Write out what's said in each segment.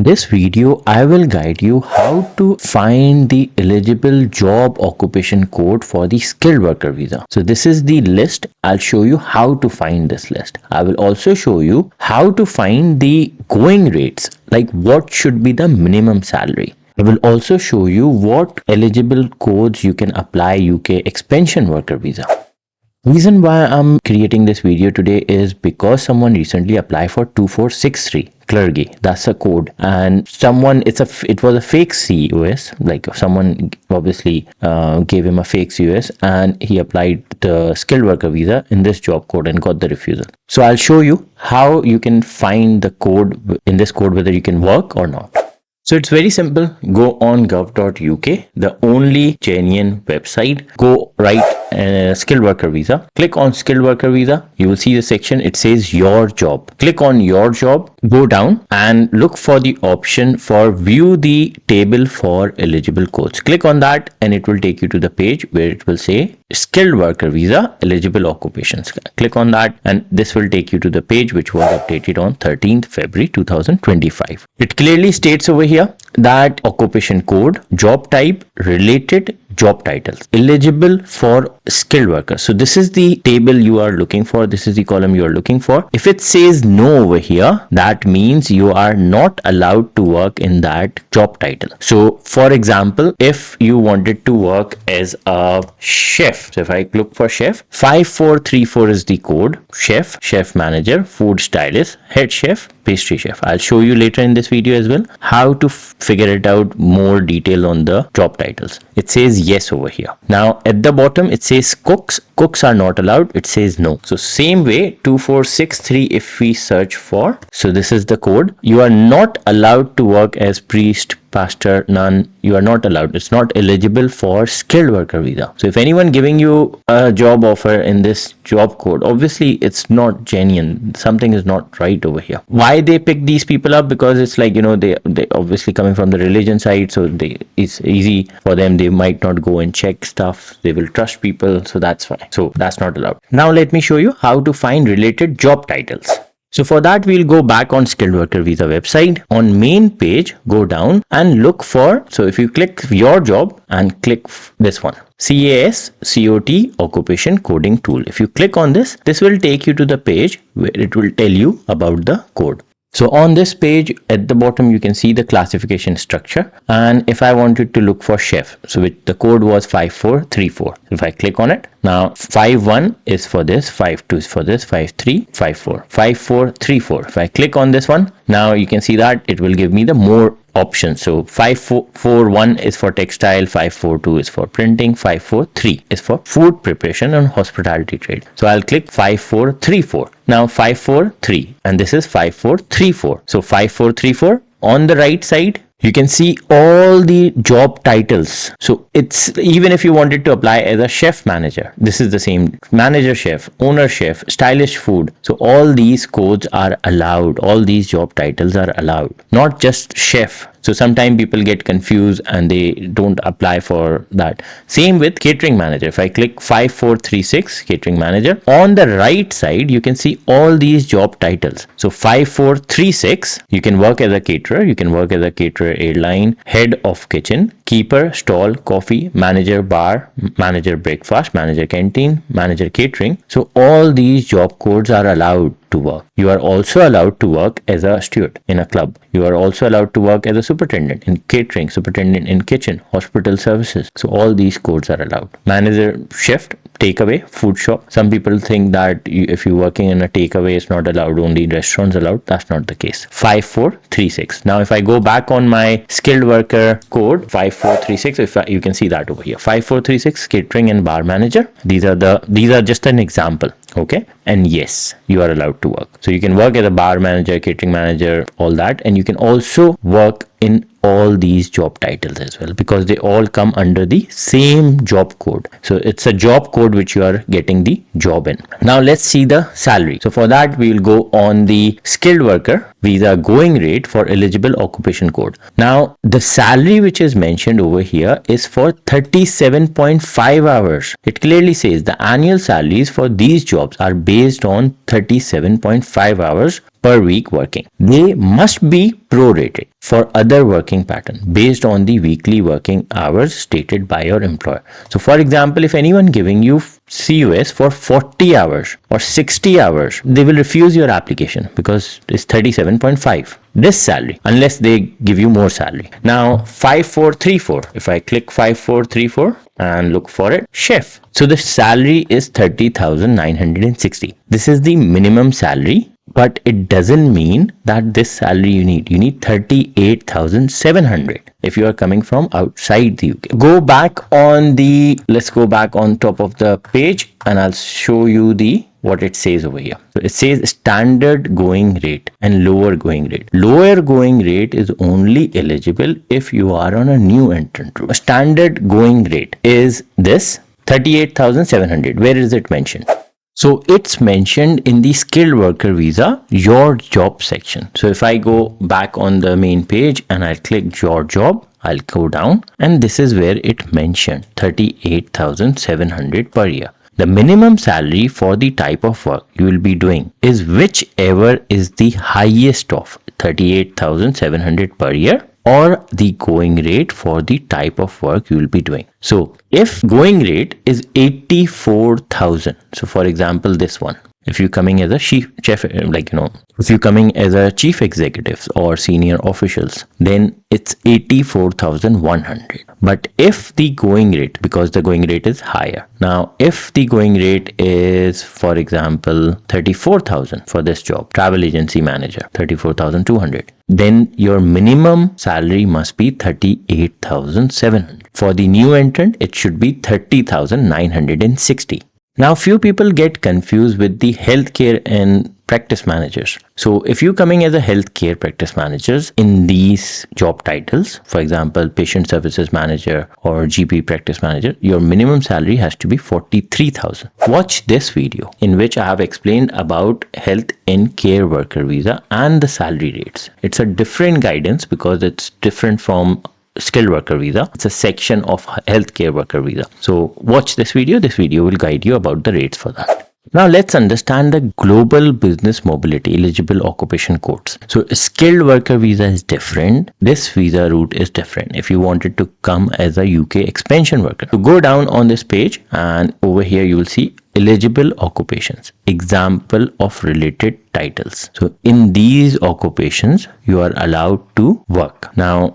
In this video, I will guide you how to find the eligible job occupation code for the skilled worker visa. So this is the list. I'll show you how to find this list. I will also show you how to find the going rates, like what should be the minimum salary. I will also show you what eligible codes you can apply UK expansion worker visa. Reason why I'm creating this video today is because someone recently applied for 2463 clergy. That's a code, and it was a fake CUS, like someone obviously gave him a fake CUS and he applied the skilled worker visa in this job code and got the refusal. So I'll show you how you can find the code in this code, whether you can work or not. So it's very simple. Go on gov.uk, the only genuine website. Go right skilled worker visa. Click on skilled worker visa. You will see the section. It says your job. Click on your job. Go down and look for the option for view the table for eligible codes. Click on that and it will take you to the page where it will say skilled worker visa eligible occupations. Click on that and this will take you to the page which was updated on 13th February 2025. It clearly states over here that occupation code, job type, related job titles, eligible for skilled workers. So this is the table you are looking for. This is the column you are looking for. If it says no over here, that means you are not allowed to work in that job title. So for example, if you wanted to work as a chef, so if I look for chef, 5434 is the code. Chef manager, food stylist, head chef, pastry chef. I'll show you later in this video as well how to figure it out more detail on the job titles. It says yes over here. Now at the bottom it says cooks are not allowed. It says no. So same way 2463 if we search for, so this is the code. You are not allowed to work as priest, pastor, nun. You are not allowed. It's not eligible for skilled worker visa. So if anyone giving you a job offer in this job code, obviously it's not genuine. Something is not right over here. Why they pick these people up? Because it's like, you know, they obviously coming from the religion side, so it's easy for them. They might not go and check stuff. They will trust people, so that's why. So that's not allowed. Now let me show you how to find related job titles. So for that, we'll go back on skilled worker visa website. On main page, go down and look for, so if you click your job and click this one, CAS COT occupation coding tool. If you click on this, this will take you to the page where it will tell you about the code. So on this page at the bottom, you can see the classification structure. And if I wanted to look for chef, so the code was 5434. If I click on it, now 51 is for this, 52 is for this, 53, 54, 5434. If I click on this one, now you can see that it will give me the more options. So 541 is for textile, 542 is for printing, 543 is for food preparation and hospitality trade. So I'll click 5434. Now 543 and this is 5434. So 5434 on the right side, you can see all the job titles. So it's, even if you wanted to apply as a chef manager, this is the same, manager chef, owner chef, stylish food. So all these codes are allowed. All these job titles are allowed, not just chef. So sometimes people get confused and they don't apply for that. Same with catering manager. If I click 5436 catering manager, on the right side, you can see all these job titles. So 5436, you can work as a caterer. You can work as a caterer airline, head of kitchen, keeper, stall, coffee, manager bar, manager breakfast, manager canteen, manager catering. So all these job codes are allowed to work. You are also allowed to work as a steward in a club. You are also allowed to work as a superintendent in catering, superintendent in kitchen, hospital services. So all these codes are allowed. Manager shift, takeaway, food shop. Some people think that if you're working in a takeaway, it's not allowed, only restaurants allowed. That's not the case. 5436. Now if I go back on my skilled worker code 5436, you can see that over here, 5436 catering and bar manager. These are just an example. Okay, and yes, you are allowed to work. So you can work as a bar manager, catering manager, all that, and you can also work in all these job titles as well, because they all come under the same job code. So it's a job code which you are getting the job in. Now let's see the salary. So for that, we will go on the skilled worker visa going rate for eligible occupation code. Now the salary which is mentioned over here is for 37.5 hours. It clearly says the annual salaries for these jobs are based on 37.5 hours per week working. They must be prorated for other working pattern based on the weekly working hours stated by your employer. So for example, if anyone giving you CUS for 40 hours or 60 hours, they will refuse your application because it's 37.5 this salary unless they give you more salary. Now 5434, if I click 5434 and look for it, chef. So the salary is 30,960. This is the minimum salary, but it doesn't mean that this salary you need 38,700 if you are coming from outside the UK. Let's go back on top of the page and I'll show you what it says over here. So it says standard going rate and lower going rate. Lower going rate is only eligible if you are on a new entrant route. A standard going rate is this 38,700. Where is it mentioned? So it's mentioned in the skilled worker visa, your job section. So if I go back on the main page and I click your job, I'll go down and this is where it mentioned 38,700 per year. The minimum salary for the type of work you will be doing is whichever is the highest of 38,700 per year or the going rate for the type of work you will be doing. So if going rate is 84,000, so for example this one, if you're coming as a chef, if you're coming as a chief executives or senior officials, then it's 84,100. But if the going rate, because the going rate is higher, now if the going rate is, for example, 34,000 for this job, travel agency manager, 34,200, then your minimum salary must be 38,700. For the new entrant, it should be 30,960. Now, few people get confused with the healthcare and practice managers. So if you're coming as a healthcare practice managers in these job titles, for example, patient services manager or GP practice manager, your minimum salary has to be 43,000. Watch this video in which I have explained about health and care worker visa and the salary rates. It's a different guidance because it's different from skilled worker visa. It's a section of healthcare worker visa. So watch this video. This video will guide you about the rates for that. Now let's understand the global business mobility eligible occupation codes. So a skilled worker visa is different. This visa route is different if you wanted to come as a UK expansion worker. So go down on this page and over here you will see eligible occupations, example of related titles. So in these occupations you are allowed to work. Now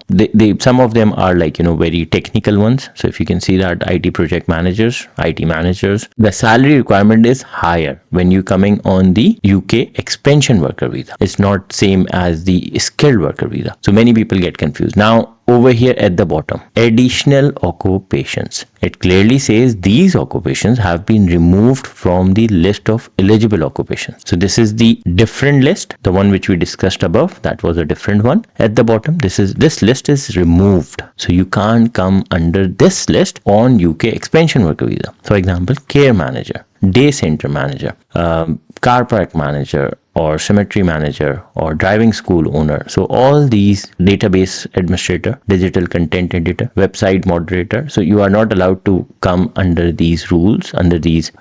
some of them are very technical ones. So if you can see that IT project managers, IT managers, the salary requirement is higher when you coming on the UK expansion worker visa. It's not same as the skilled worker visa. So many people get confused. Now over here at the bottom, additional occupations. It clearly says these occupations have been removed from the list of eligible occupations. So this is the different list. The one which we discussed above, that was a different one. At the bottom, this list is removed. So you can't come under this list on UK expansion worker visa. For example, care manager, day center manager, car park manager, or cemetery manager, or driving school owner. So all these database administrator, digital content editor, website moderator. So you are not allowed to come under these rules, under these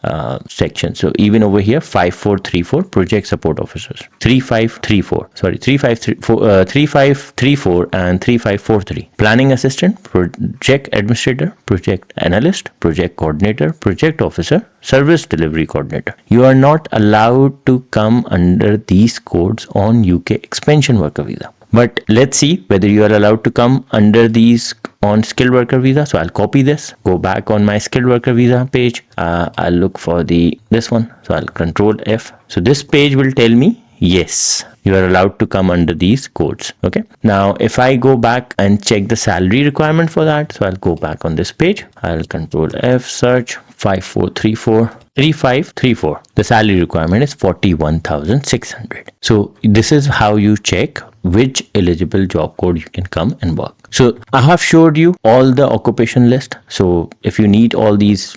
sections. So even over here, 5434 project support officers, 3534 and 3543 planning assistant, project administrator, project analyst, project coordinator, project officer, service delivery coordinator. You are not allowed to come under these codes on UK expansion worker visa. But let's see whether you are allowed to come under these on skilled worker visa. So I'll copy this, go back on my skilled worker visa page. I'll look for this one. So I'll control F. So this page will tell me yes, you are allowed to come under these codes. Okay. Now if I go back and check the salary requirement for that, so I'll go back on this page. I'll control F, search 3534. The salary requirement is 41,600. So this is how you check which eligible job code you can come and work. So I have showed you all the occupation list. So if you need all these,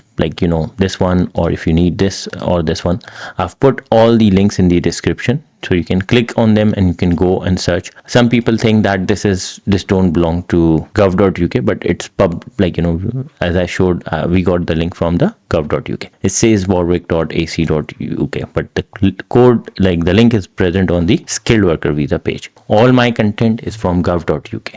this one, or if you need this or this one, I've put all the links in the description. So you can click on them and you can go and search. Some people think that this don't belong to gov.uk, but it's as I showed, we got the link from the gov.uk. It says warwick.ac.uk, but the code, like the link, is present on the skilled worker visa page. All my content is from gov.uk.